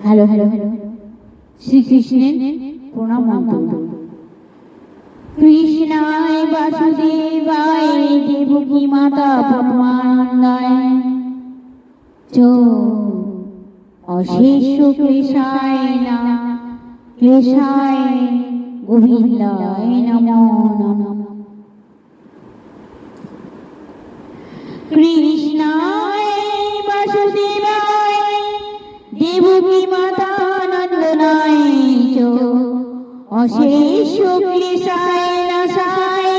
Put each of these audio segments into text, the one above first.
Hello hello hello শ্রীকৃষ্ণের প্রণাম মন্ত্র। কৃষ্ণায় বাসুদেবায় দেবকী মাতা পরমানন্দায় চ অশেষ ক্লেশায় না ক্লেশায় গোবিন্দায় নমো নমঃ। কৃষ্ণায় বাসুদেবায় দেবকী মাতা নন্দনায় চ অশেষ ক্লেশায় নাশায়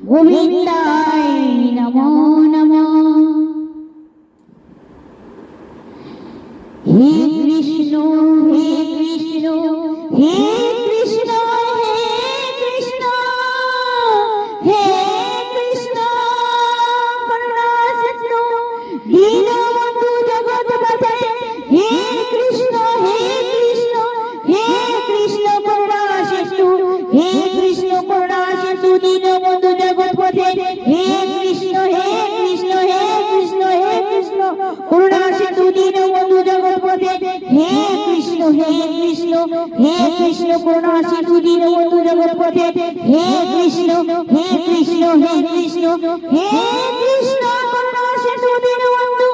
গোবিন্দায় নমো নমঃ। হে কৃষ্ণ হে কৃষ্ণ হে কৃষ্ণ হে কৃষ্ণ হে কৃষ্ণ করুণা সিন্ধু দীনবন্ধু জগৎপতে হে কৃষ্ণ হে কৃষ্ণ হে কৃষ্ণ করুণা সিন্ধু হে কৃষ্ণ করুণা সিন্ধু দীনবন্ধু জগৎপতে হে কৃষ্ণ হে কৃষ্ণ হে কৃষ্ণ হে কৃষ্ণ করুণা সিন্ধু দীনবন্ধু জগৎপতে হে কৃষ্ণ হে কৃষ্ণ হে কৃষ্ণ করুণা সিন্ধু দীনবন্ধু জগৎপতে হে কৃষ্ণ হে কৃষ্ণ হে কৃষ্ণ হে কৃষ্ণ করুণা সিন্ধু দীনবন্ধু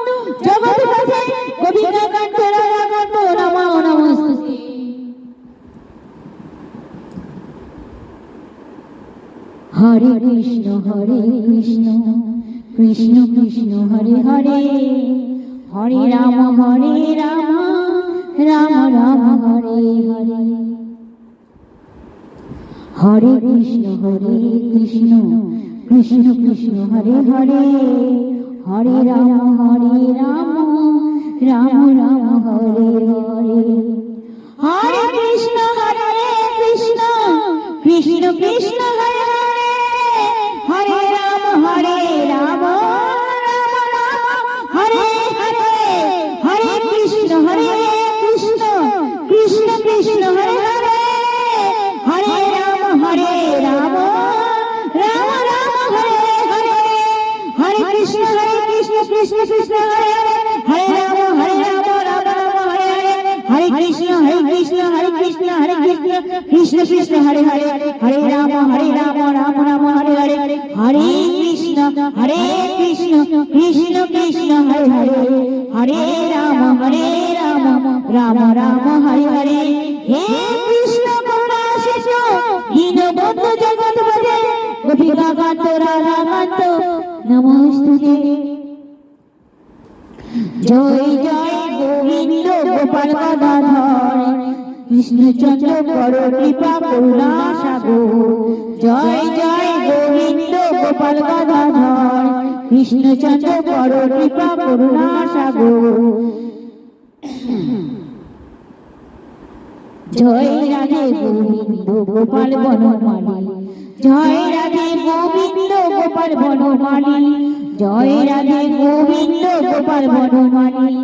জগৎপতে গোবিন্দ কান্ত রাধা কান্ত নমো নমস্তুতে। হরে কৃষ্ণ কৃষ্ণ কৃষ্ণ হরে হরে হরে রাম রাম রাম হরে হরে। হরে কৃষ্ণ কৃষ্ণ কৃষ্ণ হরে হরে হরে রাম রাম রাম হরে হরে। হরে কৃষ্ণ কৃষ্ণ কৃষ্ণ কৃষ্ণ হরে হরে হরে রাম রাম হরে হরে হরে কৃষ্ণ কৃষ্ণ কৃষ্ণ কৃষ্ণ হরে হরে হরে রাম রাম রাম রাম হরে হরে হরে কৃষ্ণ কৃষ্ণ কৃষ্ণ হরে হরে হরে রাম রাম রাম হরে হরে হরে কৃষ্ণ কৃষ্ণ হরে কৃষ্ণ কৃষ্ণ কৃষ্ণ হরে হরে হরে রাম রাম রাম হরে হরে হরে কৃষ্ণ কৃষ্ণ কৃষ্ণ হরে হরে হরে রাম রাম রাম হরে হরে। হে কৃষ্ণ করুণা সিন্ধু দীনবন্ধু জগৎপতে গোপিকা কান্ত রাধা কান্ত নমস্তুতে। জয় জয় গোবিন্দ গোপাল গদাধর কৃষ্ণচন্দ্র বড় কৃপা করুণা সাগর। জয় জয় গোবিন্দ গোপাল গদাধর কৃষ্ণচন্দ্র বড় কৃপা করুণা সাগর। জয় রাধে গোবিন্দ গোপাল বনমালী জয় রাধে গোবিন্দ গোপাল বনমালী জয় রাধে গোবিন্দ গোপাল বনমালী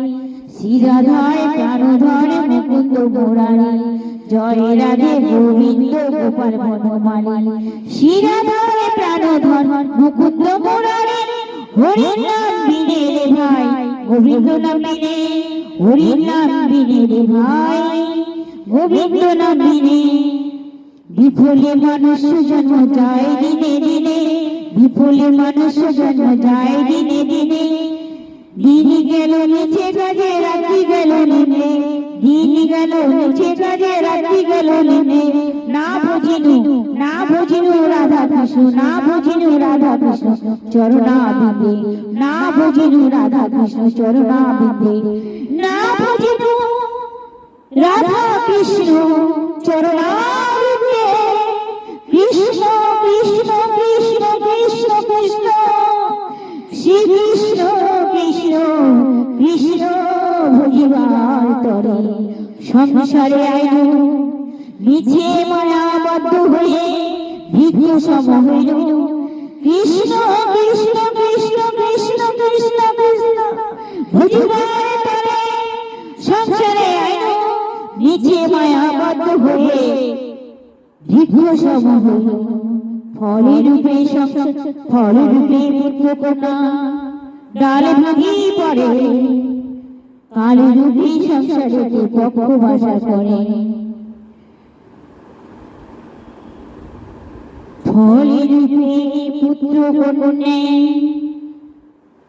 শ্রী রাধায় প্রাণধর মুকুন্দ মুরারি জয় রাধে গোবিন্দ গোপাল বনমালী শ্রী রাধায় প্রাণধর মুকুন্দ মুরারি। হরি নাম বিনে রে ভাই গোবিন্দ নাম বিনে হরি নাম বিনে রে ভাই গোবিন্দ নাম বিনে বিফলে মানুষ জন্ম যায় দিনে দিনে বিফলে মানুষ জন্ম যায় দিনে দিনে। দিন গেল নিচে কাজে রাত্রি গেল নিমে দিন গেল নিচে কাজে রাত্রি গেল নিমে। না বুঝিনু রাধা কৃষ্ণ না বুঝিনু রাধা কৃষ্ণ চরণাবিন্দে না বুঝিনু রাধা কৃষ্ণ চরণাবিন্দে না বুঝিনু রাধা কৃষ্ণ চরণাবিন্দে। কৃষ্ণ কৃষ্ণ কৃষ্ণ কৃষ্ণ কৃষ্ণ শ্রী কৃষ্ণ কৃষ্ণ কৃষ্ণ ভজিবার তরে সংসারে আইল মিছে মায়াবদ্ধ হয়ে ভিন্ন সম হইল। কৃষ্ণ কৃষ্ণ কৃষ্ণ কৃষ্ণ কৃষ্ণ কৃষ্ণ ভজিবার তরে সংসারে আইল মিছে মায়াবদ্ধ হয়ে ভিন্ন সম হইল। ফলে রূপে পুত্র কন্যা ডাল ভাঙি পড়ে কালী রূপে সংসারেতে পক্ষ বাসা করে ফলে রূপে পুত্র কন্যা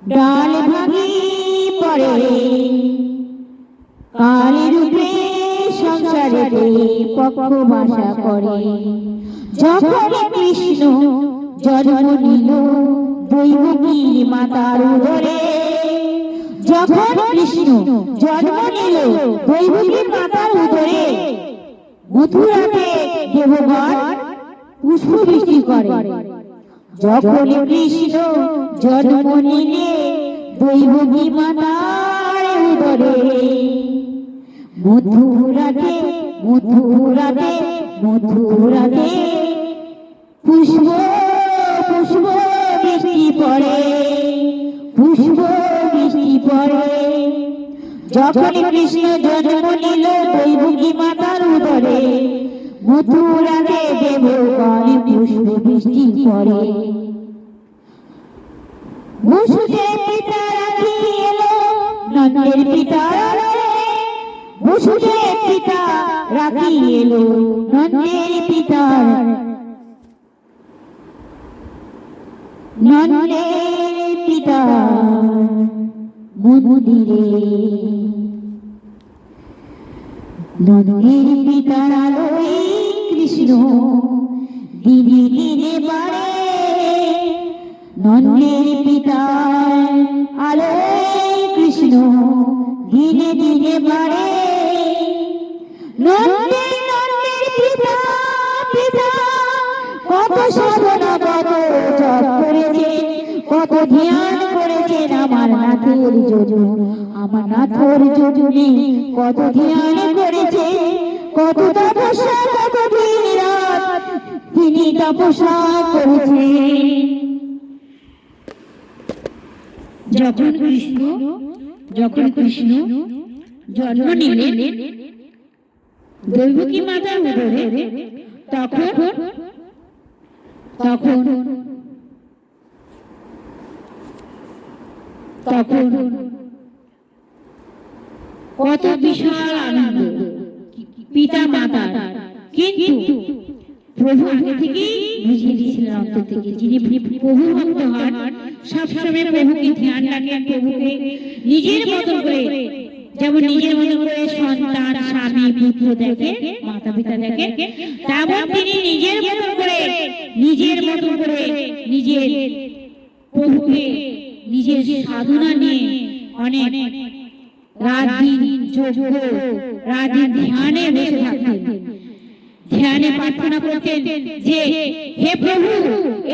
ডাল ভাঙি পড়ে কালী রূপে সংসারেতে পক্ষ বাসা করে যখন কৃষ্ণ জন্ম নিল দৈবকী মাতার উদরে যখন কৃষ্ণ জন্ম নিল দৈবকী মাতার উদরে মথুরাতে দেবগণ পুষ্প বৃষ্টি করে যখন কৃষ্ণ জন্ম নিলে দৈবকী মাতার উদরে মথুরাতে মথুরাতে মথুরাতে পুষ্প পুষ্প বৃষ্টি পড়ে পুষ্প বৃষ্টি পড়ে যখন কৃষ্ণ জন্ম নিল দৈবকী মাতার উদরে মথুরাতে দেবগণ পুষ্প বৃষ্টি পড়ে বসুদেব পিতা রাখি এলো নন্দের পিতা বসুদেব পিতা রাখি এলো নন্দের পিতা নন্দের পিতা মন্দিরে নন্দের পিতার আলোয় কৃষ্ণ দিনে দিনে বাড়ে নন্দের পিতার আলোয় কৃষ্ণ দিনে দিনে বাড়ে নন্দের নন্দের পিতা পিতা কত সাধনা কত জপ করেছে কত ধ্যান করেছেন আমার নাথের যোজন আমার নাথের যোজনে কত ধ্যান করেছে কত তপস্যা কত দিন রাত তিনি তপস্যা করেছেন যখন কৃষ্ণ জন্ম নিলেন দৈবকী মাতার উদরে তখন তখন তখন কত বিশাল আনন্দ পিতা মাতা কিন্তু প্রভু আগে থেকেই বুঝিয়ে দিয়েছিলেন অন্তর থেকে যিনি প্রভু ভক্ত হন সবসময় প্রভুকে ধ্যান রাখেন প্রভুকে নিজের মতন করে যেমন নিজের মতন করে সন্তান স্বামী পুত্র দেখে মাতা পিতা দেখে তেমন তিনি নিজের মতন করে নিজের প্রভুকে নিজের সাধনা নিয়ে অনেক রাত দিন যজ্ঞ রাত দিন ধ্যানে বসে থাকতেন ধ্যানে প্রার্থনা করতেন যে হে প্রভু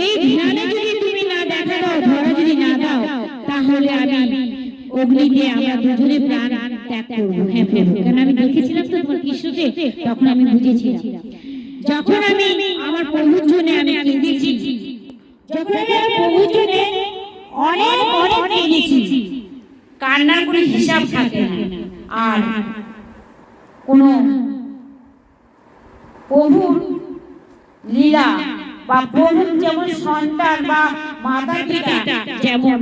এই ধ্যানে যদি তুমি না দেখা দাও ধরা যদি না দাও তাহলে আমি অগ্নিতে আমরা দুজনে প্রাণ ত্যাগ করবো হ্যাঁ প্রভু কারণ আমি দেখেছিলাম তো তোমার কৃষ্ণকে তখন আমি বুঝেছিলাম যখন আমি আমার প্রভুর জন্য আমি কেঁদেছি যখন আমি আমার প্রভুর জন্য অনেক অনেক কেঁদেছি কান্নার কোনো হিসাব থাকে না আর কোন প্রভুর লীলা বা প্রভুর যেমন সন্তান বা মাতা পিতা যেমন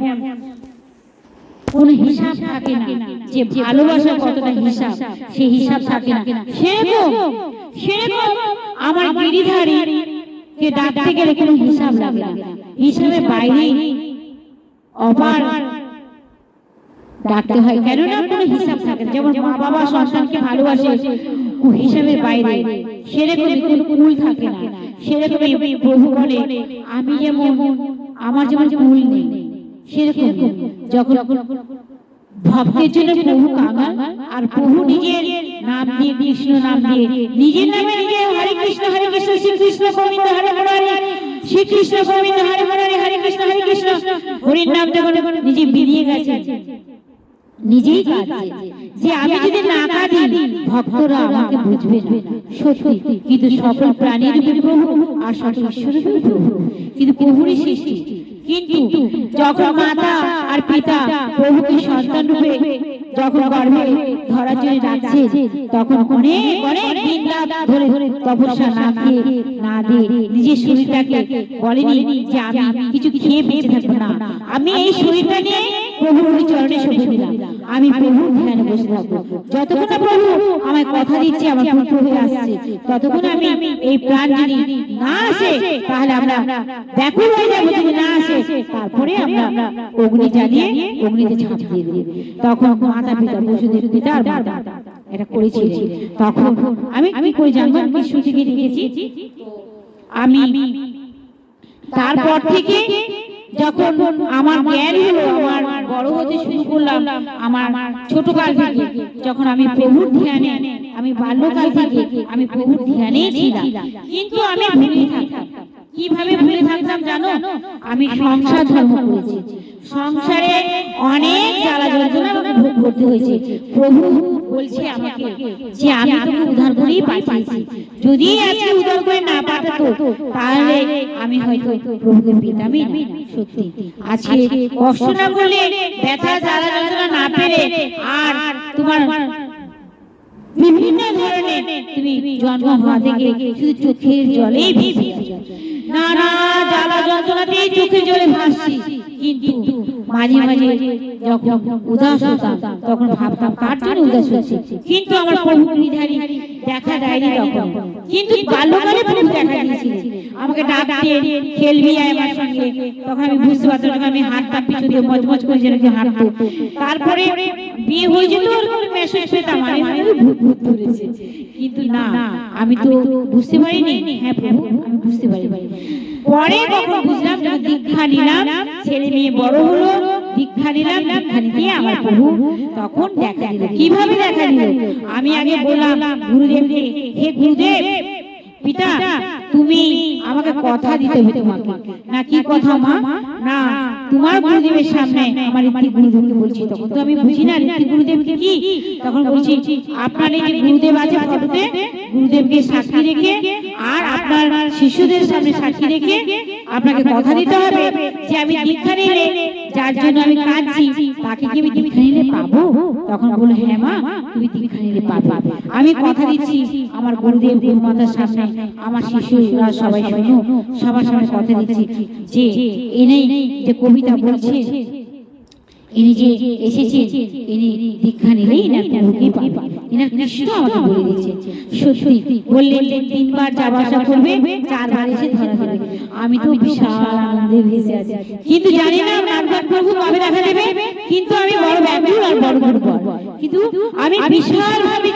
কোন হিসাব থাকে না যে ভালোবাসা কতটা হিসাব সেই হিসাব থাকে না সেরকম আমার গিরিধারী কে ডাকতে গেলে কোনো হিসাব লাগে না হিসাবে বাইরে অপার ডাকতে হয় কেননা কোনো হিসাব থাকে যেমন মা বাবা সন্তানকে ভালোবাসে হিসাবের বাইরে সেরকমই কোনো কুল থাকে না সেরকমই প্রভু বলে আমি যেমন আমার যেমন কুল নেই সেরকম যখন ভক্তের জন্য প্রভু কাঙাল আর প্রভু নিজের নাম দিয়ে কৃষ্ণ নাম দিয়ে নিজের নামে নিজে হরে কৃষ্ণ শ্রীকৃষ্ণ গোবিন্দ হরে হরে শ্রীকৃষ্ণ গোবিন্দ হরে হরে হরে কৃষ্ণ হরির নাম যখন নিজে বেরিয়ে গেছে নিজেই কাঁদছে যে আমি যদি না কাঁদি ভক্তরা আমাকে বুঝবে না সত্যি কিন্তু সকল প্রাণীর প্রভু আর সকল ঈশ্বরের প্রভু কিন্তু প্রভুরই সৃষ্টি কিন্তু যখন মাতা আর পিতা প্রভুকে সন্তান রূপে যখন গর্ভে ধরার জন্য ডাকছে তখন অনেক অনেক দিন রাত ধরে তপস্যা না খেয়ে না দিয়ে নিজের শরীরটাকে বলেনি যে আমি কিছু খেয়ে বেঁচে থাকবো না আমি এই শরীরটা নিয়ে প্রভুর চরণে শোভে দিলাম, আমি প্রভুর ধ্যানে বসে থাকবো। যতক্ষণ না প্রভু আমায় কথা দিচ্ছে আমার পুত্র হয়ে আসছে, ততক্ষণ আমি এই প্রাণ যদি না আসে তাহলে আমরা ব্যাকুল হয়ে যাবো। যদি না আসে তারপরে আমরা অগ্নি জ্বালিয়ে অগ্নিতে ঝাঁপ দিয়ে দিই। তখন মাতা পিতা বসুদেব পিতা আর মাতা এটা করেছিলেন। তখন আমি করে জানবো, আমি শ্রুতি থেকে দেখেছি। আমি তারপর থেকে যখন আমার জ্ঞান হলো, আমার বড় হতে শুরু করলাম, আমার ছোটকাল থেকে যখন আমি প্রভুর ধ্যানে, আমি বাল্যকাল থেকে আমি প্রভুর ধ্যানেই ছিলাম, কিন্তু আমি ভুলে থাকতাম। কিভাবে ভুলে থাকতাম জানো? আমি সংসার ধর্ম করেছি, সংসারে অনেক জ্বালা যন্ত্রণা আমাকে ভোগ করতে হয়েছে। প্রভু বলছে আমাকে যে আমি তোকে উদ্ধার করেই পাঠিয়েছি, যদি আজকে উদ্ধার করে না পাঠাতো তাহলে আমি হয়তো প্রভুকে পেতামই না। সত্যি আজকে কষ্ট না করলে, ব্যথা জ্বালা যন্ত্রণা না পেলে, আর তোমার বিভিন্ন ধরনের তুমি জন্ম হওয়া থেকে শুধু চোখের জলেই ভেসে আছো, নানা জ্বালা যন্ত্রণাতেই চোখের জলে ভাসছি। কিন্তু মাঝে মাঝে যখন উদাস হতাম তখন ভাবতাম কার জন্য উদাস হচ্ছে, কিন্তু আমার প্রভু নিধারী দেখা দেয়নি তখন। কিন্তু বাল্যকালে প্রভু দেখা দিয়েছিলেন, আমাকে ডাকতে খেলবি আয় আমার সঙ্গে, তখন আমি বুঝতে পারতাম, যখন আমি হাঁটতাম পিছু দিয়ে মজমজ করে যেরকম হাঁটতো। তারপরে বিয়ে হয়ে যেত, মেসেজ পেতাম আমি ভূত ভূত ধরেছে, কিন্তু না আমি তো বুঝতে পারিনি। হ্যাঁ প্রভু আমি বুঝতে পারি। পরে কখন বুঝলাম, যখন দীক্ষা নিলাম, ছেলে মেয়ে বড় হলো, দীক্ষা নিলাম, দীক্ষা নিতে আমার প্রভু তখন দেখা দিল। কিভাবে দেখা দিল? আমি আগে বললাম গুরুদেবকে, হে গুরুদেব পিতা তুমি আমাকে কথা দিতে হবে তোমাকে। না কি কথা মা? না তোমার গুরুদেবের সামনে আমার রীতি গুরুদেবকে বলছি। তখন তো আমি বুঝি না রীতি গুরুদেবকে কি। তখন বলছি আপনার এই যে গুরুদেব আছে ফটোতে, গুরুদেবকে সাক্ষী রেখে আর আপনার শিষ্যদের সামনে সাক্ষী রেখে আপনাকে কথা দিতে হবে যে আমি দীক্ষা নিলে, যার জন্য আমি কাঁদছি, তাকে কি আমি দীক্ষা নিলে পাবো? তখন বলল হ্যাঁ মা তুমি দীক্ষা নিলে পাবে। আমি কথা দিচ্ছি আমার গুরুদেব গুরুমাতার সামনে, আমার শিষ্যরা সবাই শোনো, সবার সামনে কথা দিচ্ছি যে ইনি যে কবিতা বলছে, ইনি যে এসেছে, ইনি দীক্ষা নিলেই না প্রভুকে পাবে। এনার কৃষ্ণ আমাকে বলে দিচ্ছে। সত্যি বললেন 3 বার যাওয়া আসা করবে, 4 বার এসে ধরা দেবে। আমি তো বিশাল আনন্দে ভেসে আছি, কিন্তু জানি না আমার প্রভু কবে দেখা দেবে। কিন্তু আমি বড় ব্যাকুল আর বড় দুর্বল, কিন্তু আমি বিশাল ভাবে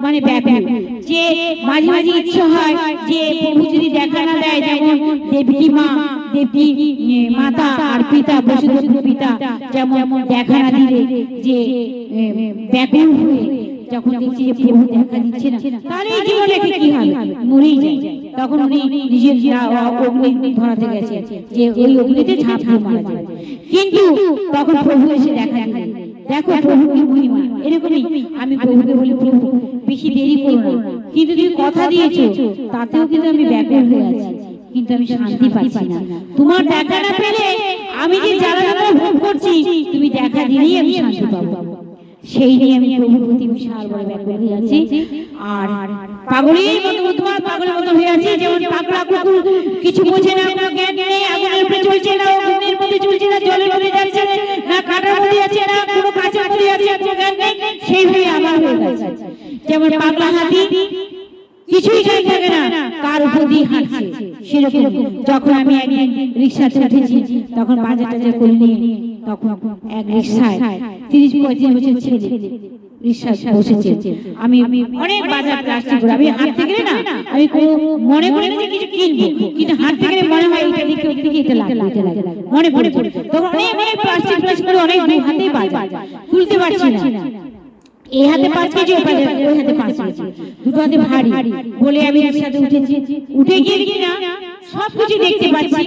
মানে ব্যাকুল, যে মাঝে মাঝে ইচ্ছা হয় যে প্রভু যদি দেখা না দেয়, যেমন দেবী মা, দেবী মাতা আর পিতা বসুদেব পিতা যেমন দেখা না দিলে যে ব্যাকুল হয়ে যখন দেখছি যে প্রভু দেখা দিচ্ছে না, তাহলে এই জীবনে কি হবে? মরেই যায়। তখন উনি নিজের অগ্নি ধরাতে গেছে যে ওই অগ্নিতে ঝাঁপ দিয়ে মারা যায়, কিন্তু তখন প্রভু এসে দেখা দিলেন। দেখো প্রভু কি মহিমা। এরকমই আমি প্রভুকে বলি প্রভু বেশি দেরি করো না, কিন্তু তুমি কথা দিয়েছো তাতেও কিন্তু আমি ব্যাকুল হয়ে আছি, কিন্তু আমি শান্তি পাচ্ছি না। তোমার দেখা না পেলে আমি যে জ্বালা যন্ত্রণা ভোগ করছি, তুমি দেখা দিলেই আমি শান্তি পাবো। সেই নিয়ে আমি প্রভুর প্রতি বিশাল বড় ব্যাকুল হয়ে আছি। আর পাগলের মতো তোমার পাগলের মতো হয়ে আছি, যেমন পাগলা কুকুর কিছু বোঝে না, কোনো জ্ঞান নেই, আগুনের উপরে চলছে না, অগ্নির মধ্যে চলছে না, জলের মধ্যে যাচ্ছে না, কাঁটার মধ্যে যাচ্ছে না, কোনো কাঁচের মধ্যে যাচ্ছে না, কোনো জ্ঞান নেই। সেইভাবে আমার হয়ে গেছে। যেমন পাগলা হাতি কিছুই খেয়ে থাকে না, কার উপর দিয়ে হাঁটছে, সেরকম যখন আমি একদিন রিক্সাতে উঠেছি, তখন বাজার টাজার করে নিয়ে তখন এক রিক্সায় 30-35 বছর ছেলে রিক্সায় বসেছে। আমি অনেক বাজার প্লাস্টিক করে আমি হাঁটতে গেলে না, আমি মনে মনে যে কিছু কিনবো, কিন্তু হাঁটতে গেলে মনে হয় এটা দিকে ওই দিকে এটা লাগে মনে পড়ে। তখন অনেক প্লাস্টিক করে অনেক হাতেই বাজার তুলতে পারছি না, এই হাতে 5 কেজি, ওই হাতে 5 কেজি, দুটো হাতে ভারী বলে আমি রিক্সাতে উঠেছি। উঠে গিয়ে দেখি না সবকিছু দেখতে পাচ্ছি,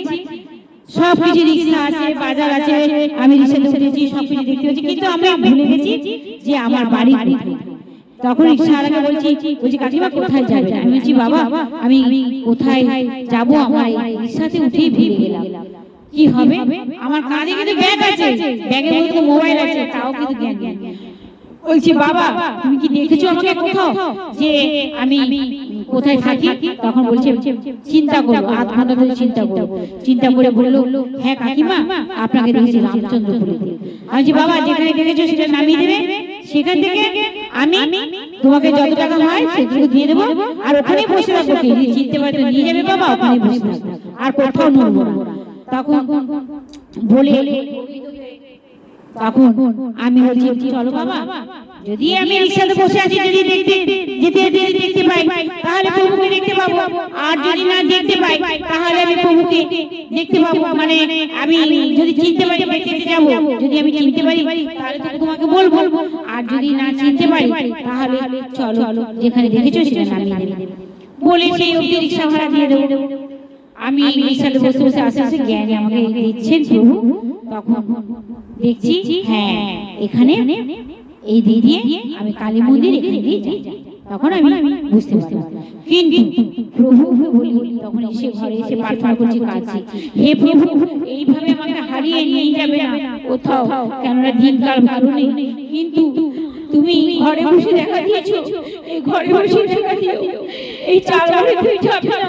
সবকিছু রিক্সা আছে, বাজার আছে, আমি রিক্সাতে উঠেছি, সবকিছু দেখতে পাচ্ছি, কিন্তু আমি ভুলে গেছি যে আমার বাড়ি কোথায়। তখন রিক্সাওয়ালাকে বলছি কাকিমা কোথায় যাবেন? আমি বলছি বাবা আমি কোথায় যাব, আমার রিক্সাতে উঠেই ভুলে গেলাম, কি হবে? আমার কাঁধে কিন্তু ব্যাগ আছে, ব্যাগের মধ্যে মোবাইল আছে, তাও কিন্তু জ্ঞান নেই। বলছি বাবা তুমি কি দেখেছো আমাকে কোথাও যে আমি কোথায় থাকি, তখন বলছে চিন্তা করো, আধ ঘন্টা ধরে চিন্তা করো। চিন্তা করে বললো, হ্যাঁ কাকিমা আপনাকে দেখেছি রামচন্দ্রপুরে। আমি বলছি বাবা যেখানে দেখেছো সেটা নামিয়ে দেবে, সেখান থেকে আমি তোমাকে যত টাকা হয় সেগুলো দিয়ে দেবো, আর ওখানে বসে থাকবো, চিনতে পারতে নিয়ে যাবে বাবা, ওখানে বসে থাকবো, আর কোথাও নড়বো না। তখন বলে তখন আমি বলছি চলো বাবা, যদি আমি রিক্সাতে বসে আছি, যদি দেখতে যেতে যেতে দেখতে পাই তাহলে প্রভুকে দেখতে পাবো, আর যদি না দেখতে পাই তাহলে আমি প্রভুকে দেখতে পাবো, মানে আমি যদি চিনতে পারি দেখতে যাবো, যদি আমি চিনতে পারি তাহলে তো তোমাকে বলবো, আর যদি না চিনতে পারি তাহলে চলো যেখানে দেখেছো সেখানে নামিয়ে দেবে। বলে সেই অবধি রিক্সা ভাড়া দিয়ে দেবো। আমি রিক্সাতে বসে বসে আস্তে আস্তে জ্ঞান আমাকে দিচ্ছেন প্রভু। তখন দেখছি হ্যাঁ এখানে এই দিয়ে আমি কালী মন্দির এখানে দিয়ে যাই। তখন আমি বুঝতে পারলাম, কিন্তু প্রভু বলি তখন এসে ঘরে এসে প্রার্থনা করছি, কাঁদছি, হে প্রভু এইভাবে আমাকে হারিয়ে নিয়ে যাবে না কোথাও, কেননা দিনকাল ভালো নেই, কিন্তু তুমি ঘরে বসে দেখা দিয়েছো, এই ঘরে বসে দেখা দিও, এই চাল ঘরে তুই যাবে না,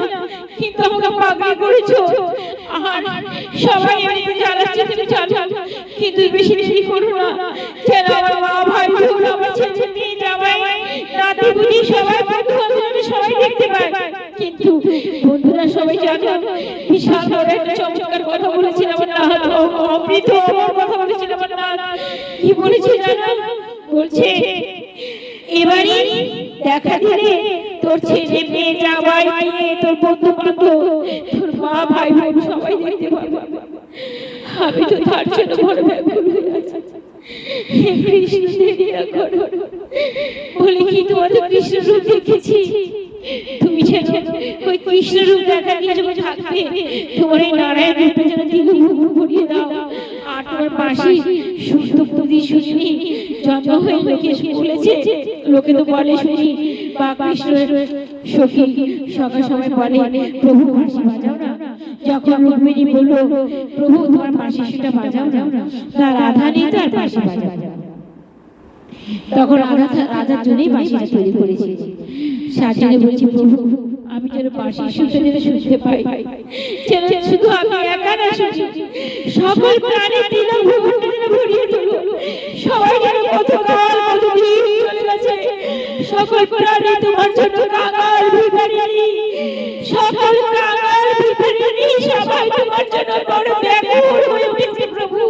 কিন্তু আমাকে পাগল করেছো, আর সবাই এমনি জ্বালাচ্ছে তুমি চাল, কিন্তু বেশি দেরি করো না, যেন আমার মা ভাই বোন আমার ছেলে মেয়ে জামাই নাতি বুঝি সবাই বন্ধু বান্ধব সবাই দেখতে পায়, কিন্তু বন্ধুরা সবাই জানে বিশাল বড় একটা চমৎকার কথা বলেছিল আমার নাহাত, অমৃত কথা বলেছিল আমার নাহাত। কি বলেছে জানো? বলছে এবারে দেখা দিলে তোর ছেলে মেয়ে জামাই তোর বন্ধু বান্ধব তোর মা ভাই বোন সবাই দেখতে পাবে। আমি তো তার জন্য বড় ব্যাকুল হয়ে আছি, হে কৃষ্ণ দেরিয়া করো। বলে কি তোমার তো কৃষ্ণ রূপ দেখেছি, তুমি যেন ওই কৃষ্ণ রূপ দেখা দিয়ে যখন থাকবে তোমার এই নারায়ণ রূপে যেন দিল ভরিয়ে দাও, আর তোমার পাশে শুদ্ধ বুদ্ধি শুনি জন্ম হয়ে লোকে বলেছে, লোকে তো বলে শুনি বা কৃষ্ণের সখী সকাল সময় বলে প্রভু বাঁশি বাজাও না, যখন রুক্মিণী বলল প্রভু তোমার বাঁশিটা বাজাও না, তার রাধা নেই তো আর বাঁশি বাজাও, তখন রাধার জন্যই বাঁশিটা তৈরি করেছে। সাজনে বলছি প্রভু আমি যেন বাঁশির সুরটা যেন শুনতে পাই, যেন শুধু আমি একা না শুনি, সকল প্রাণী দিল ভুবনটা যেন ভরিয়ে দিল, সবাই যেন কতকাল কতদিন চলে গেছে, সকল প্রাণী তোমার জন্য কাঙাল ভিখারিনী, সকল কাঙাল ভিখারিনী সবাই তোমার জন্য বড় ব্যাকুল হয়ে উঠেছে প্রভু,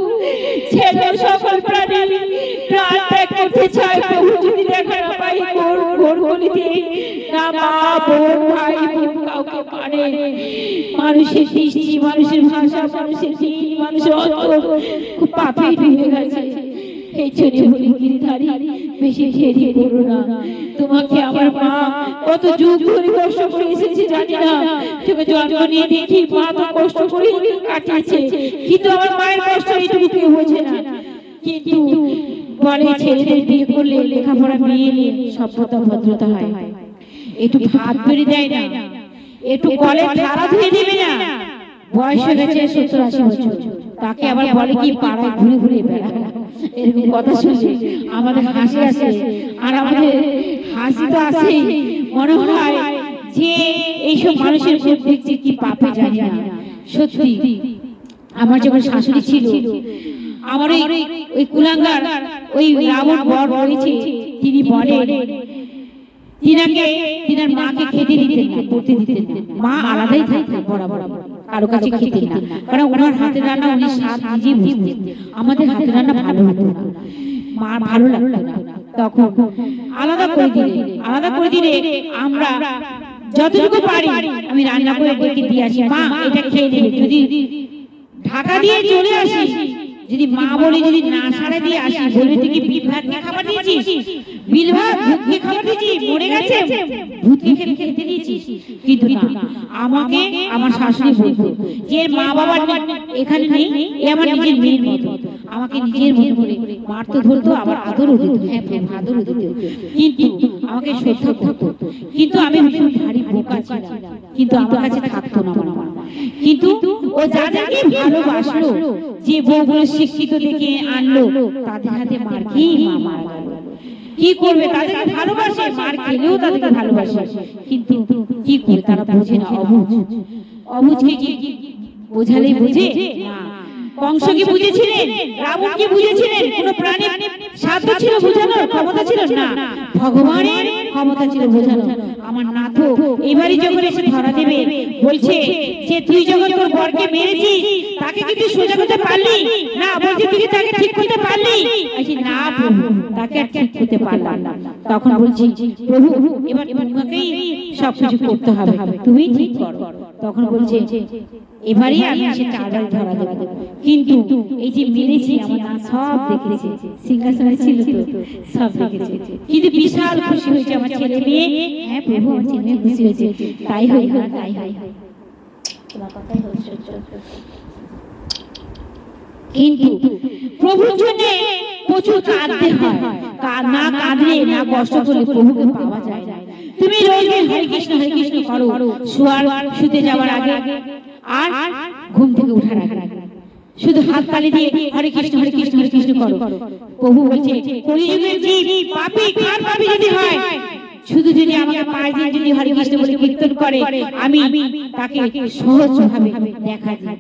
যেন সকল প্রাণী প্রাণ ত্যাগ করতে চায় প্রভু, যদি দেখা না পাই ঘোর গলিতে না মা বোন ভাই বোন কাউকে মানে মানুষের দৃষ্টি মানুষের ভাষা মানুষের দিন মানুষের অন্তর খুব পাপে ডুবে গেছে। এই জন্য বলি গিরিধারী বেশি দেরি করো না, তোমাকে আমার মা কত যুগ ধরে কষ্ট করে এসেছে জানি না, তোকে জন্ম নিয়ে দেখি মা তো কষ্ট করে কাটিয়েছে, কিন্তু আমার মায়ের কষ্ট এইটুকু কেউ বোঝে না, কিন্তু বলে ছেলেদের বিয়ে করলে লেখাপড়া মেয়ে নিয়ে সভ্যতা ভদ্রতা হয়, একটু ভাত বেড়ে দেয় না, একটু কলে থালা ধুয়ে দেবে না, বয়স হয়ে গেছে 70-80 বছর, তাকে আবার বলে কি পাড়ায় ঘুরে ঘুরে বেড়া, এরকম কথা শুনে আমাদের হাসি আসে, আর আমাদের হাসি তো আসেই, মনে হয় যে এইসব মানুষের মুখ দেখছি কি পাপে জানি না। সত্যি আমার যখন শাশুড়ি ছিল, আমার ওই কুলাঙ্গার ওই রাবণ বর রয়েছে, তিনি বলে তিনার মাকে খেতে দিতেন না, পড়তে দিতেন না, মা আলাদাই থাকতেন বরাবর, কারো কাছে খেতেন না, কারণ ওনার হাতের রান্না উনি স্বাদ নিজে বুঝতেন, আমাদের হাতের রান্না ভালো হতো না, মা ভালো লাগতো না, তখন আলাদা করে দিলে আমরা যতটুকু পারি আমি রান্না করে ডেকে দিয়ে আসি, মা এটা খেয়ে নেবে, যদি ঢাকা দিয়ে চলে আসি, যদি মা বলে যদি না সাড়ে দিয়ে আসি, বলবে তুই কি বিল ভাত খাবার দিয়েছিস, বিল ভাত ভূতকে খাবার দিয়েছিস, মরে গেছে ভূতকে খেতে দিয়েছিস, কিন্তু না, আমাকে আমার শাশুড়ি বলতো যে মা বাবার এখানে নেই, এ আমার নিজের মেয়ের মতো, আমাকে নিজের মতো করে মারতে ধরতো, আবার আদরও দিত, হ্যাঁ আদরও দিত, কিন্তু আমাকে শ্রদ্ধা করতো, কিন্তু আমি ভীষণ ভারী বোকা ছিলাম, কিন্তু আমার কাছে থাকতো না আমার মা, কিন্তু ও যাদেরকে ভালোবাসলো, যে বউগুলো শিক্ষিত দেখে আনলো, তাদের হাতে মার খেয়ে মা মারা গেল। কি করবে, তাদেরকে ভালোবাসে, মার খেলেও তাদেরকে ভালোবাসে, কিন্তু কি করে তারা বোঝে না, অবুঝ। অবুঝকে কি বোঝালেই বোঝে না। কংস কি বুঝেছিলেন? রাবণ কি বুঝেছিলেন? কোন প্রাণীর সাধ্য ছিল বোঝানোর, ক্ষমতা ছিল না, ভগবানের ক্ষমতা ছিল বোঝানো। আমার নাথ এবারই যখন এসে ধরা দেবে, বলছে যে তুই যখন তোর বরকে মেরেছিস, তাকে কি তুই সোজা করতে পারলি না? বলছে তুই তাকে ঠিক করতে পারলি? বলছি না প্রভু, তাকে আর ঠিক করতে পারলাম না। তখন বলছি প্রভু এবার তোমাকেই সবকিছু করতে হবে, তুমি ঠিক করো। তখন বলছে এবারই আমি এসে চাঁদাল ধরা দেব, কিন্তু এই যে মেরেছি আমার না সব দেখেছে, সিংহাসনে ছিল তো সব দেখেছে, কিন্তু বিশাল খুশি হয়েছে আমার ছেলে মেয়ে। হ্যাঁ প্রভু আমার ছেলে মেয়ে খুশি হয়েছে, তাই হয়, তাই হয়, তোমার কথাই হচ্ছে। কিন্তু প্রভুর জন্য প্রচুর কাঁদতে হয়, না কাঁদলে না কষ্ট করলে প্রভুকে পাওয়া যায় না। তুমি রোজ হরে কৃষ্ণ করো, শুতে যাওয়ার আগে আর ঘুম থেকে ওঠার আগে শুধু হাত তালি দিয়ে হরে কৃষ্ণ করো। প্রভু বলছে কলিযুগের জীব পাপী, কার পাপী যদি হয়, শুধু যদি আমাকে 5 দিন যদি হরে কৃষ্ণ বলে কীর্তন করে, আমি তাকে সহজভাবে দেখা দিই,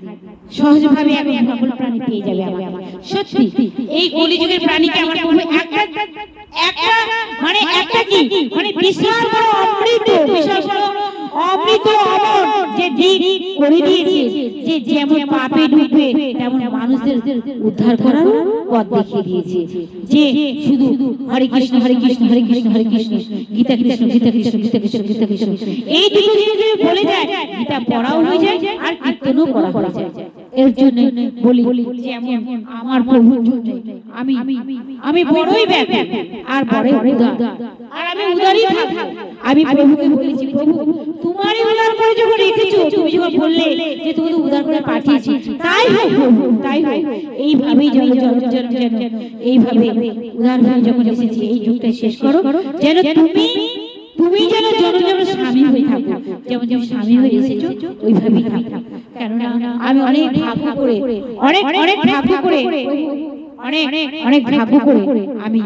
সহজভাবে আমি সকল প্রাণী পেয়ে যাবে আমার। সত্যি এই কলিযুগের প্রাণীকে আমার প্রভু একটা মানে একটা কি মানে বিশাল বড় অমৃত, বিশাল বড় অমৃত অমর যে দিক করে দিয়েছে, যে যেমন পাপে ডুবে তেমন মানুষদের উদ্ধার করার পথ দেখিয়ে দিয়েছে। যে শুধু হরে কৃষ্ণ গীতা কৃষ্ণ এই দুটো জিনিস বলে যায়, গীতা পড়াও হয়ে যায় আর কীর্তনও করা হয়ে যায়। এর জন্য বলি যেমন আমার প্রভুর জন্য আমি বড়ই ব্যাকুল আর বড়ই উদার, আর আমি উদারই থাকবো। আমি প্রভুকে বলেছি প্রভু তোমারই উদার করে যখন রেখেছো, তুমি যখন বললে যে তুমি তো উদার করে পাঠিয়েছি, তাই হোক প্রভু তাই হোক। এইভাবেই যেন এইভাবে উদার হয়ে যখন এসেছি, এই যুগটা শেষ করো, যেন তুমি যেন জন স্বামী হয়ে থাকো, যেমন স্বামী হয়ে এসেছো ওইভাবেই থাকো। কেননা আমি অনেক ভাগ্য করে অনেক ভাগ্য করে অনেক ভাগ্য করে আমি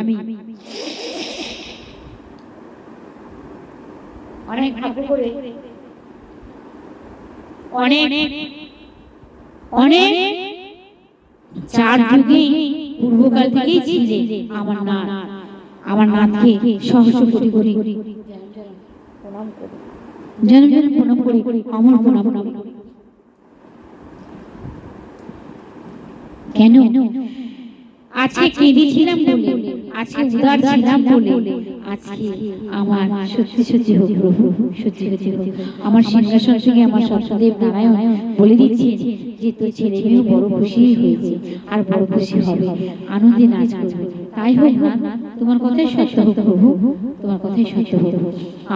অনেক ভাগ্য করে অনেক 4 যুগে পূর্বকাল থেকেই ছিলে আমার নাথকে সহস্র কোটি প্রণাম করি, প্রণাম করি, আমার প্রণাম। কেন আজকে কেঁদেছিলাম বলে, আজকে উদার ছিলাম বলে, আজকে আমার সত্যি হোক প্রভু, সত্যি হোক। আমার সিংহাসন থেকে আমার সত্যদেব নারায়ণ বলে দিচ্ছে যে তোর ছেলে মেয়েও বড় খুশি হয়েছে আর বড় খুশি হবে, আনন্দে নাচ করবে। তাই হোক না, তোমার কথাই সত্য হোক প্রভু, তোমার কথাই সত্য হোক।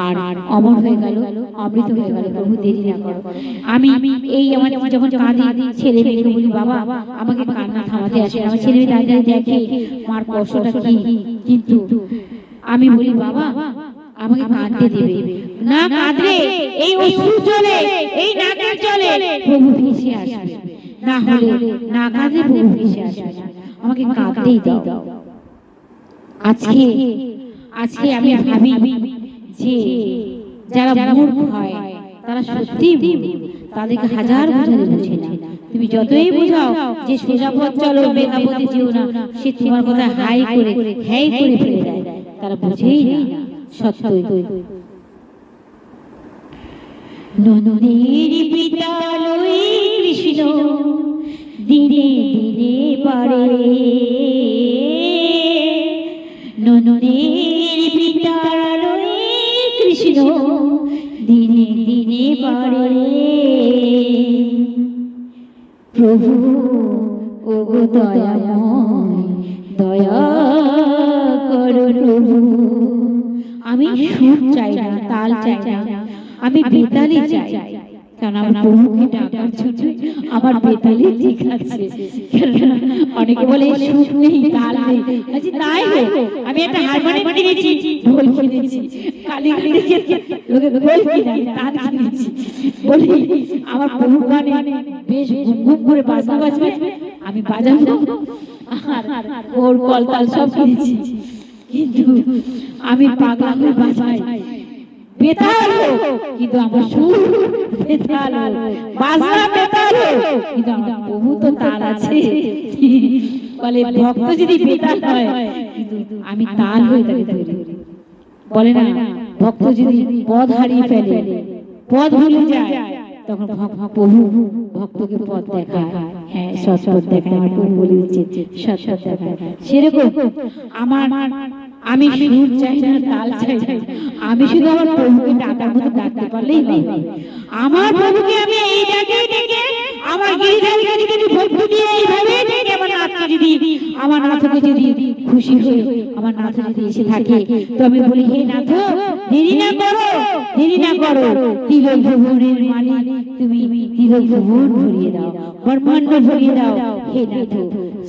আর অমর হয়ে গেল, অমৃত হয়ে গেল প্রভু, দেরি না করো। আমি এই আমার যখন কাঁদি ছেলে মেয়েকে বলি বাবা আমাকে কান্না থামাতে আসে, আমার ছেলে মেয়ে দাঁড়িয়ে দেখে মার কষ্টটা কি, কিন্তু আমি বলি বাবা আমাকে কাঁদতে দেবে না, কাঁদলে এই অশ্রু জলে, এই নাকের জলে প্রভু ভেসে আসবে, না হলে না কাঁদলে প্রভু ভেসে আসবে না, আমাকে কাঁদতেই দাও। আজকে আমি ভাবি যে যারা মূর্খ হয় তারা সত্যি তাদেরকে হাজার বোঝালে বুঝে না। তুমি যতই বোঝাও যে সোজা পথ চলো, মেঘাপতি যেও না, সে তোমার কথা হাই করে হ্যাই করে ফেলে দেয়, তারা বুঝেই না সত্যই। নন্দনের পিতা লই কৃষ্ণ দিনে দিনে বাড়ে, নন্দনের পিতা লই কৃষ্ণ দিনে দিনে বাড়ে। প্রভু ওগো দয়াময় দয়া করো প্রভু। আমি সুর চাই না, তাল চাই না, আমি বেতালি চাই, কারণ আমার প্রভুকে ডাকার জন্য আমার বেতালি ঠিক আছে। অনেকে বলে সুর নেই, তাল নেই, আচ্ছা তাই হোক, আমি একটা হারমোনিয়াম কিনেছি, ঢোল কিনেছি, কালীঘাটে লোকে ঢোল কিনে তাল কিনেছি, বলি আমার প্রভু গানে বেশ ঘুম করে বাজনা বাজবে, আমি বাজাবো, আর ওর কল তাল সব কিনেছি, কিন্তু আমি পাগলা হয়ে বাজাই বেতাল, কিন্তু আমার সুর বেতাল, বাজনা বেতাল, কিন্তু আমার প্রভু তো তাল আছে। বলে ভক্ত যদি বেতাল হয়, কিন্তু আমি তাল হয়ে তাকে ধরি। বলে না ভক্ত যদি পদ হারিয়ে ফেলে, পদ ভুলে যায়, তখন প্রভু ভক্তকে পথ দেখায়। হ্যাঁ, সৎ পথ দেখায়। আমার প্রভু বলে দিচ্ছে সৎ পথ দেখায়। সেরকম আমি সুর চাই না, তাল চাই না, আমি শুধু আমার প্রভুকে ডাকার মতো ডাকতে পারলেই হবে। আমার প্রভুকে আমি এই ডাকে ডেকে আমার গিরিধারীকে যদি ভক্তি দিয়ে এইভাবে ডেকে আমার নাথকে যদি, আমার নাথকে যদি খুশি হয়ে আমার নাথ যদি এসে থাকে, তো আমি বলি হে নাথ, দেরি না করো, দেরি না করো, তিলক ভুবনের মালিক তুমি, তিলক ভুবন ভরিয়ে দাও, ব্রহ্মাণ্ড ভরিয়ে দাও হে নাথ,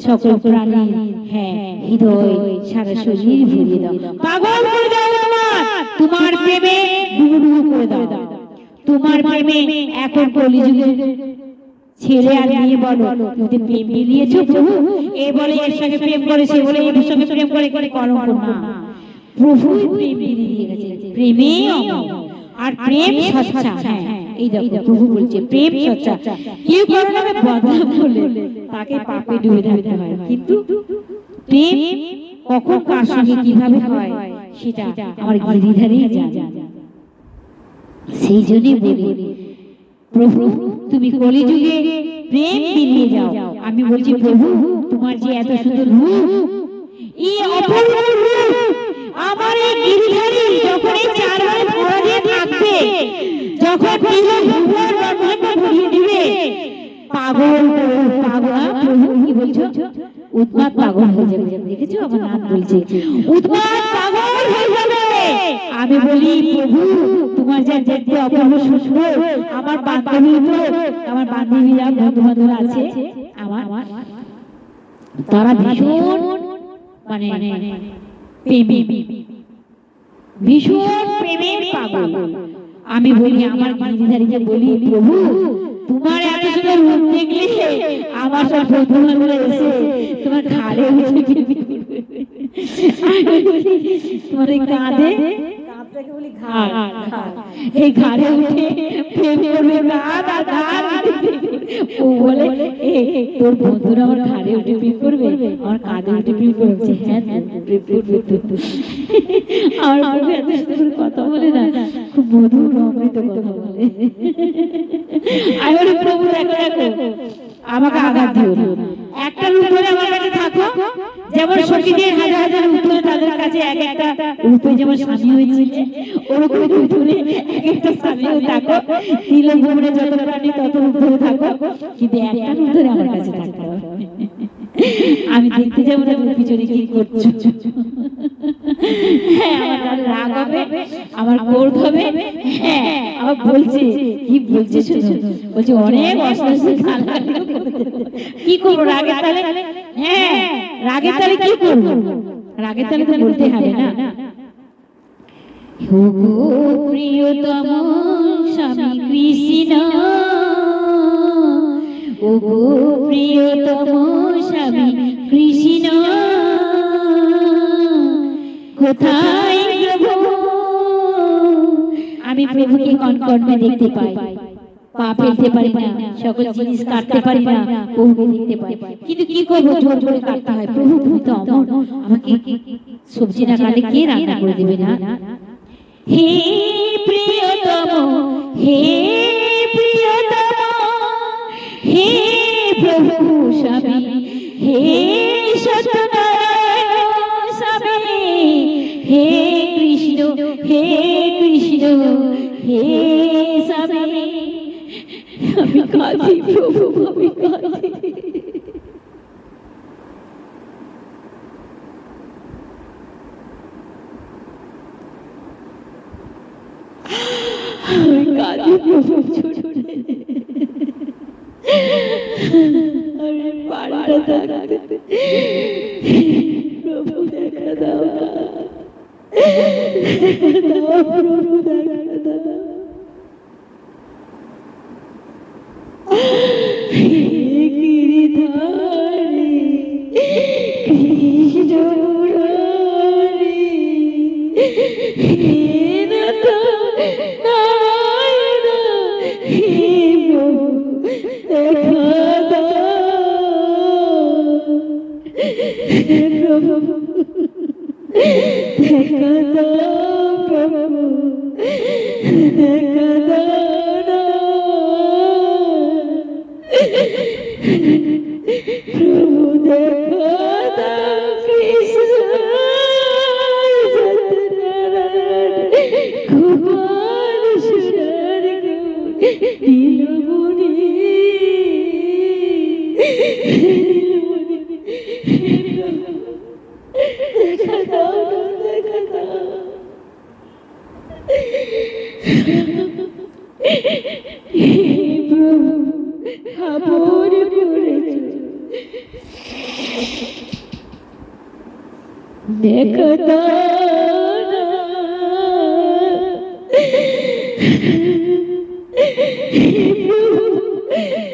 সকল প্রাণী, হ্যাঁ হৃদয় সারা শরীর ভরিয়ে দাও, পাগল করে দাও তোমার প্রেমে ডুবুডুবু করে দাও। তোমার প্রেমে এখন কলিযুগে ছেলে আর মেয়ে বলো, তুমি প্রেম মিলিয়েছো প্রভু, এ বলে এর সঙ্গে প্রেম করে, সে বলে এর সঙ্গে প্রেম করে, কলঙ্ক না, প্রভু প্রেম মিলিয়ে গেছে, প্রেমে অমর আর প্রেম সচ্চা। হ্যাঁ, এই দেখো প্রভু বলছে প্রেম সচ্চা। কেউ কারো নামে বদনাম করলে তাকে পাপে ডুবে থাকতে হয়, কিন্তু প্রেম কখন কার সঙ্গে কিভাবে হয় সেটা আমার গিরিধারী জানে। সেই জন্যই বলি প্রভু তুমি কলিযুগে প্রেম মিলিয়ে যাও। আমি বলছি প্রভু তোমার যে এত সুন্দর রূপ, এই অপূর্ব রূপ, আমার এই গিরিধারী যখন এই চারবার ভরা দিয়ে থাকবে, যখন তিলক ভুবন ব্রহ্মাণ্ড ভরিয়ে দিবে, পাগল পাগল, প্রভু কি বলছো, উন্মাদ পাগল হয়ে যাবে। দেখেছো আমার নাম বলছে উন্মাদ পাগল হয়ে যাবে। আমি বলি প্রভু তোমার যা দেখতে অপূর্ব সুন্দর, আমার বান্ধবী, আমার বান্ধবীরা বন্ধু বান্ধব আছে আমার, তারা ভীষণ মানে প্রেমী, ভীষণ প্রেমের পাগল। আমি বলি আমার গিরিধারীকে বলি প্রভু তোমার এত সুন্দর রূপ দেখলে আমার সব বন্ধু বান্ধবরা এসে তোমার ঘাড়ে উঠে তোমার এই কাঁধে, এই ঘাড়ে উঠে প্রেম করবে, ও বলে তোর বন্ধুরা আমার ঘাড়ে উঠে প্রেম করবে, আমার কাঁধে উঠে প্রেম করছে। হ্যাঁ প্রেম করবে তো। আমার প্রভু এত সুন্দর কথা বলে না, খুব মধুর অমৃত কথা বলে। আমি বলি প্রভু দেখো দেখো আমাকে আঘাত দিও না, একটা রূপ ধরে আমার কাছে থাকো, যেমন সখীদের হাজার হাজার রূপ ধরে তাদের কাছে এক একটা রূপে যেমন স্বামী হয়েছিল, ওরকম রূপ ধরে এক একটা স্বামীও থাকো, তিলক ভুবনে যত প্রাণী তত রূপ ধরে থাকো, কিন্তু একটা রূপ ধরে আমার কাছে থাকতে হবে। আমি দেখতে যাবো তুমি পিছনে কি করছো। হ্যাঁ আমার রাগ হবে, আমার ক্রোধ হবে। হ্যাঁ আমার বলছে কি বলছে শুনো, বলছে অনেক অশ্লীল কি করবো রাগের তালে। হ্যাঁ রাগের তালে কি করবো, রাগের তালে তো বলতে হবে না। প্রিয়তম স্বামী কৃষ্ণ, ওগো প্রিয়তম স্বামী কৃষ্ণ, কোথায় প্রভু, আমি প্রভুকে কনকর্ণে দেখতে পাই, পা ফেলতে পারি না, সকল জিনিস কাটতে পারি না, প্রভুকে দেখতে পাই, কিন্তু কি করবো জোর করে কাটতে হয়। প্রভু তুমি তো অমর, আমাকে সবজি না কাটলে কে রান্না করে দেবে না। হে প্রিয়তম, হে প্রিয়তম, হে প্রভু স্বামী, হে সত্যনারায়ণ স্বামী, হে কৃষ্ণ, হে কৃষ্ণ, হে স্বামী। আমি কাঁদি প্রভু, আমি কাঁদি। আমি কাঁদি প্রভু, আমি পাল্টা থাকতে প্রভু দেখা দাও, প্রভু দেখা দাও। গিরিধারী কৃষ্ণ মুরারি, প্রভু দেখা দাও প্রভু দেখা দাও প্রভু দেখা দাও কৃষ্ণ সত্যনারায়ণ গোপাল সোনার নীলমণি দেখা দাও দেখা দাও প্রভু খবর পড়েছ দেখা দাও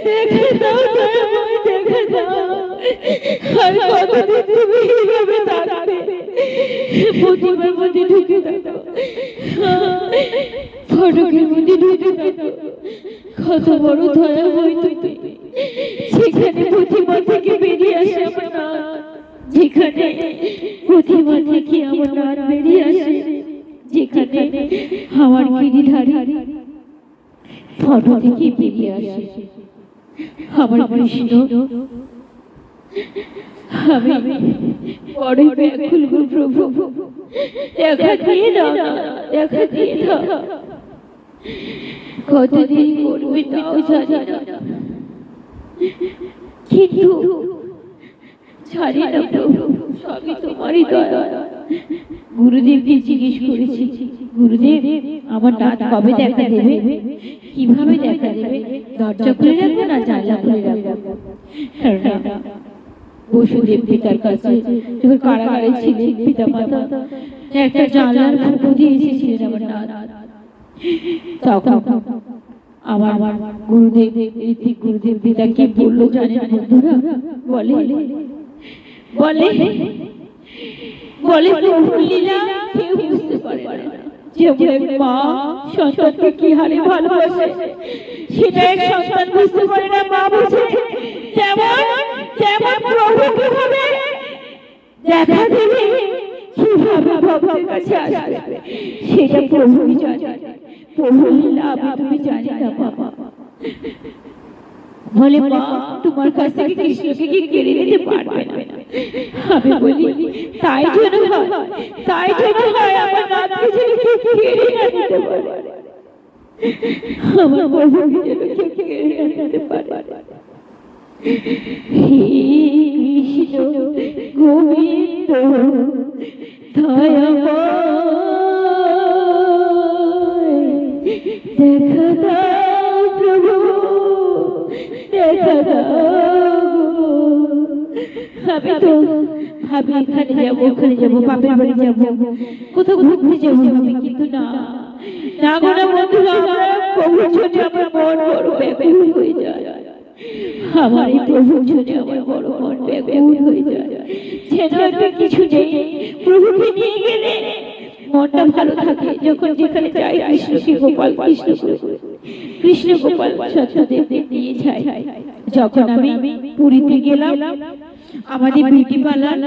দেখা দাও দেখা দাও আর কতদিন তুমি এইভাবে থাকবে প্রতিমার মধ্যে ঢুকে থাকো ফটকের মধ্যে ঢুকে থাকো কত বড় দয়া হইতো সেখানে প্রতিমা থেকে বেরিয়ে আসে আমার নাথ যেখানে প্রতিমা থেকে আমার নাথ বেরিয়ে আসে যেখানে আমার গিরিধারী ফটো থেকে বেরিয়ে আসে আমার কৃষ্ণ আমি বড়ই ব্যাকুল গো প্রভু দেখা দিয়ে দাও দেখা দিয়ে দাও কতদিন করবে তাও জানি না কিন্তু জানি না প্রভু সবই তোমারই দয়া গুরুদেবকে জিজ্ঞেস করেছি গুরুদেব আমার নাথ কবে দেখা দেবে কিভাবে দেখা দেবে দরজা খুলে রাখবো না জানলা খুলে রাখবো বসুদেব পিতার কাছে যখন কারাগারে ছিলেন পিতা মাতা একটা জানলার ফুটো দিয়ে এসেছিলেন আমার নাথ তখন আমার গুরুদেব ঋত্বিক গুরুদেব পিতা কি বললো জানেন বন্ধুরা বলে বলে বলে প্রভুর লীলা কেউ বুঝতে পারে না যেমন এক মা সন্তানকে কি হারে ভালোবাসে সেটা এক সন্তান বুঝতে পারে না মা বুঝে তেমন তেমন প্রভু কিভাবে দেখা দেবে কিভাবে ভক্তের কাছে আসবে সেটা প্রভুই জানে প্রভুর লীলা আমি তুমি জানি না বাবা বলে মা তোমার কাছ থেকে কৃষ্ণকে কি কেড়ে নিতে পারবে না আমি বলি তাই জন্য হয় আমার নাথকে যেন কেউ কেড়ে না নিতে পারে আমার প্রভুকে যেন কেউ কেড়ে না নিতে পারে হে কৃষ্ণ গোবিন্দ দয়াময় দেখা দাও প্রভু দেখা দাও আমি তো ভাবি এখানে যাবো ওখানে যাবো বাপের বাড়ি যাবো কোথাও ঘুরতে যাবো ভাবি কিন্তু না না গোনা বন্ধুরা প্রভুর জন্য আমার মন বড় ব্যাকুল হয়ে যায় আমার এই প্রভুর জন্য আমার বড় মন ব্যাকুল হয়ে যায় যেন একটা কিছু নেই প্রভুকে নিয়ে গেলে মনটা ভালো থাকে যখন যেখানে যাই কৃষ্ণকে গোপাল কৃষ্ণ গোপাল সত্যদেব নিয়ে যায় যখন আমি পুরীতে গেলাম আমাদের বিউটি পার্লার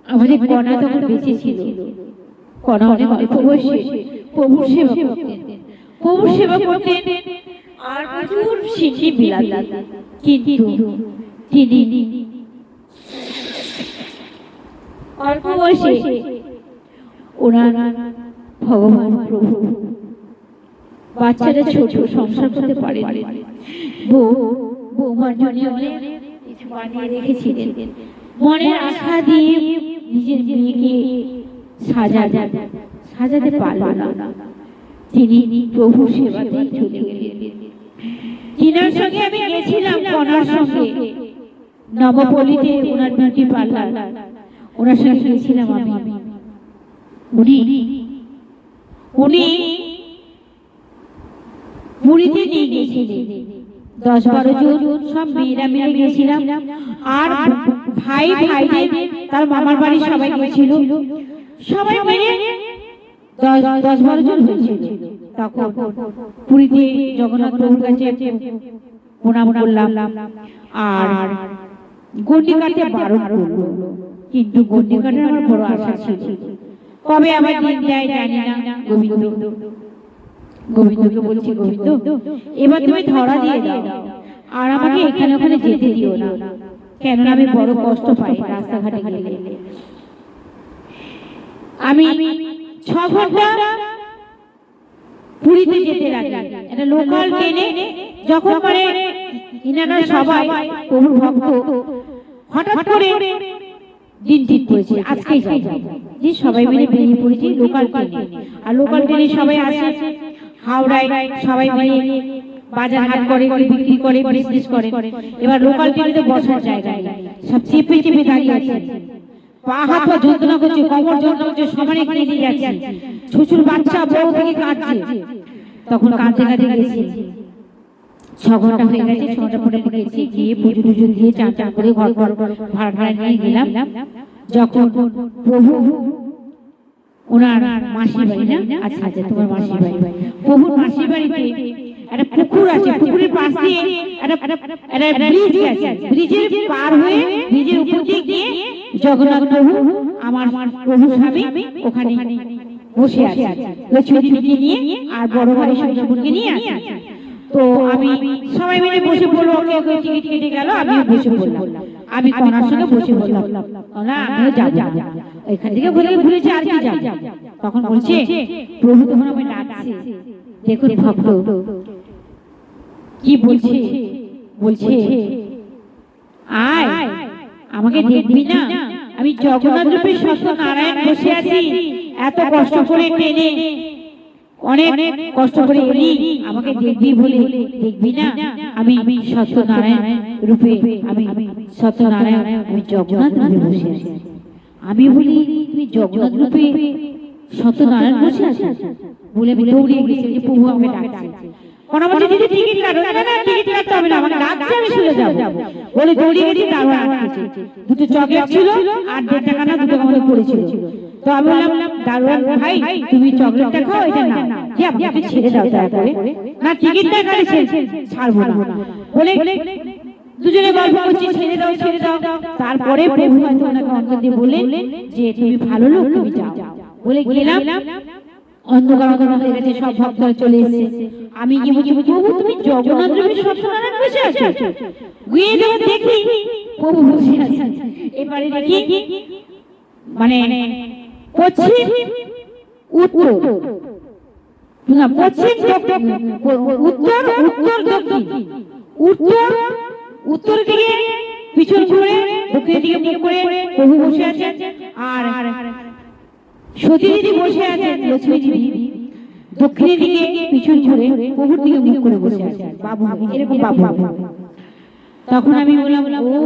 আমাদের কণা তখন বেঁচে ছিল কণা অনেক অল্প বয়সে প্রভুর সেবা করতেন আর প্রচুর সিদ্ধি বিলাতেন কিন্তু তিনি অল্প বয়সে ওনার ভগবান প্রভু বাচ্চারা ছোট সংসার করতে পারে বৌমার জন্য অনেক কিছু বানিয়ে রেখেছিলেন মনের আশা দিয়ে নিজের মেয়েকে সাজাতে পারল না তিনি প্রভু সেবাতে চলে গেলেন তিনার সঙ্গে আমি গেছিলাম কণার সঙ্গে নবপল্লীতে ওনার বিউটি পার্লার ওনার সঙ্গে গেছিলাম আমি উনি পুরীতে নিয়ে গিয়েছিলেন 10-12 জন সব মেয়েরা মিলে গেছিলাম আর ভাইদের তার মামার বাড়ি সবাই গেছিল সবাই মিলে 10-12 জন হয়েছিল তখন পুরীতে জগন্নাথ প্রভুর কাছে প্রণাম করলাম আর গন্ডি কাটতে বারণ করলো, কিন্তু গন্ডি কাটার আমার বড় আশা ছিল। কবে আমার দিন যায় জানি না। গোবিন্দকে বলছি, গোবিন্দ এবার তুমি ধরা দিয়ে দাও, আর আমাকে এখানে ওখানে যেতে দিও না, কেননা আমি বড় কষ্ট পাই রাস্তাঘাটে গেলে। আমি 6 ঘন্টা পুরীতে যেতে লাগে, একটা লোকাল ট্রেনে। যখন মানে ইনারা সবাই প্রভুর ভক্ত, হঠাৎ করে দিন ঠিক করেছে আজকেই যাই, যে সবাই মিলে বেরিয়ে পড়েছি লোকাল ট্রেনে। আর লোকাল ট্রেনে সবাই আসে হাওড়ায়, সবাই মিলে বাজার হাট করে, বিক্রি করে, বিজনেস করে। এবার লোকাল ট্রেনে বসার জায়গা নেই, সব চেপে চেপে দাঁড়িয়ে আছে, পা হাত পা যন্ত্রণা করছে, কোমর যন্ত্রণা করছে, সমানে কেঁদে যাচ্ছে, শ্বশুর বাচ্চা বড় থেকে কাঁদছে। তখন কাঁদতে কাঁদতে গেছি, 6 ঘন্টা হয়ে গেছে। 6 ঘন্টা পরে গেছি, গিয়ে পুজো টুজো দিয়ে চান চান করে ঘর ভাড়া নিয়ে গেলাম। যখন প্রভু ওনার মাসির বাড়ি, না আচ্ছা আচ্ছা তোমার মাসির বাড়ি, প্রভুর মাসির বাড়িতে একটা পুকুর আছে, পুকুরের পাশ দিয়ে একটা ব্রিজ আছে, ব্রিজের পার হয়ে ব্রিজের উপর দিয়ে গিয়ে জগন্নাথ প্রভু আমার প্রভু স্বামী ওখানে বসে আছে, লক্ষ্মীদেবীকে নিয়ে আর বড় ভাই শ্বশুরকে নিয়ে আছে। তো আমি সবাই মিলে বসে পড়লো, ওকে ওকে টিকিট কেটে গেল, আমিও বসে পড়লাম। আমি কনার সঙ্গে বসে বললাম, না আমিও যাবো, এখান থেকে ঘুরেছি আর কি যাবো। তখন বলছে প্রভু তখন আমায় ডাকছে, দেখুন ভক্ত কি বলছে, বলছে আয় আমাকে দেখবি না, আমি জগন্নাথ রূপে সত্যনারায়ণ বসে আছি, এত কষ্ট করে ট্রেনে অনেক কষ্ট করে এলি, আমাকে দেখবি বলে দেখবি না, আমি সত্যনারায়ণ রূপে, আমি সত্যনারায়ণ, আমি জগন্নাথ রূপে বসে আছি। আমি বলি তুমি জগন্নাথ রূপে সত্যনারায়ণ বসে আছো বলে আমি দৌড়িয়ে গেছি, যে প্রভু আমাকে ডাকছে। কোন বলে দিদি টিকিট কাটো, না না টিকিট কাটতে হবে না, আমাকে ডাকছে আমি চলে যাব বলে দৌড়িয়ে গেছি। তারপর আটকেছে, দুটো চকলেট ছিল আর 1.5 টাকা না 2 টাকা মতো পড়েছিল। তো আমি বললাম দারোয়ান ভাই তুমি চকলেটটা খাও, এটা না যে আপনি একটু ছেড়ে দাও, দয়া করে না টিকিটটা কাটছে ছাড়বো না বলে দুজনে গল্প করছি, ছেড়ে দাও ছেড়ে দাও। তারপরে প্রভু হয়তো ওনাকে অন্তর দিয়ে বললেন যে তুমি ভালো লোক, তুমি যাও বলে গেলাম। অন্ধকার হয়ে গেছে, সব ভক্তরা চলে এসেছে। আমি কি বলছি, প্রভু তুমি জগন্নাথ রূপে সত্যনারায়ণ বসে আছো? গিয়ে যখন দেখি প্রভু বসে আছেন, এবারে দেখি মানে পশ্চিম উত্তর না পশ্চিম উত্তর উত্তর দক্ষিণ, উত্তর দিকে পিছন ঘুরে দক্ষিণ দিকে মুখ করে প্রভু বসে আছেন, আর সতী দিদি বসে আছেন, লক্ষ্মী দিদি দক্ষিণের দিকে পিছন ঘুরে প্রভুর দিকে মুখ করে বসে আছেন, বাবু এরকম বাবু। তখন আমি বললাম ও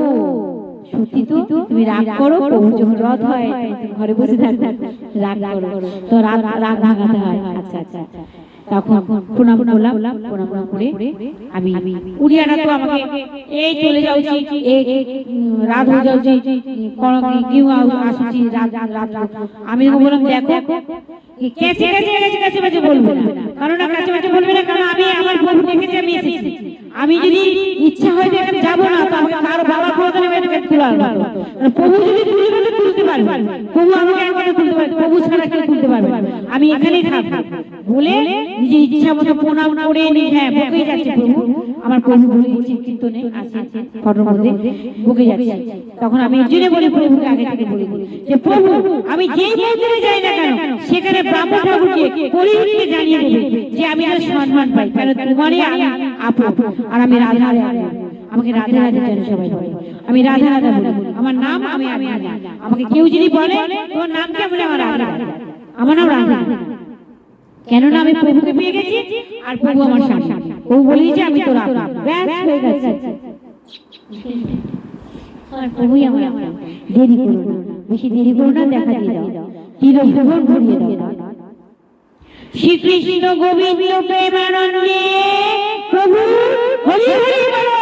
সত্যি তো, তুমি রাগ করো, প্রভু যখন রথ হয় ঘরে বসে থাকতে রাগ করো, তো রাগ ভাঙাতে হয়। আচ্ছা আচ্ছা। তখন প্রণাম করলাম, প্রণাম করে আমি উড়িয়ারা তো আমাকে এই চলে যাচ্ছি, এই রাত হয়ে যাচ্ছে, কেউ আসছি রাত। আমি বললাম দেখো কাছে কাছে বলবে না, কারণ কাছে কাছে বলবে না, কারণ আমি আমার প্রভু দেখেছি, আমি এসেছি। আমি যদি ইচ্ছা হয় যে এখানে যাবো না, তো আমাকে কারো বাবা প্রয়োজন এটাকে তোলার মতো, প্রভু যদি তুলতে পারবে, প্রভু আমাকে একবারে তুলতে পারবে, প্রভু ছাড়া কেউ তুলতে পারবে না, আমি এখানেই থাকবো বলে নিজের ইচ্ছা মতো প্রণাম করে হ্যাঁ বকেই যাচ্ছে প্রভু। আমার প্রভু বলে কীর্তনে আছে ফটোর মধ্যে বকে যাচ্ছে। তখন আমি এই জন্য বলি প্রভুকে আগে থেকে বলি যে প্রভু আমি যেই মন্দিরে যাই না কেন সেখানে ব্রাহ্মণ ঠাকুরকে পরিহিতকে জানিয়ে দেবে যে আমি আর সম্মান পাই, কারণ তোমারই আপন আর আমি রাধা রাধা, আমাকে রাধা রাধা জানি সবাই বলে, আমি রাধা রাধা বলি, আমার নাম আমি আমাকে কেউ যদি বলে তোমার নাম কি, বলে আমার রাধা, আমার নাম রাধা, কেননা আমি প্রভুকে পেয়ে গেছি আর প্রভু আমার সামনে, প্রভু বলেছে আমি তোর আপন, ব্যাস হয়ে গেছে। আর প্রভুই আমার আপন, দেরি করো না, বেশি দেরি করো না, দেখা দিয়ে দাও, তিরভুবন ঘুরিয়ে দাও। শ্রীকৃষ্ণ গোবিন্দ প্রেমানন্দে প্রভু হরি হরি বলো।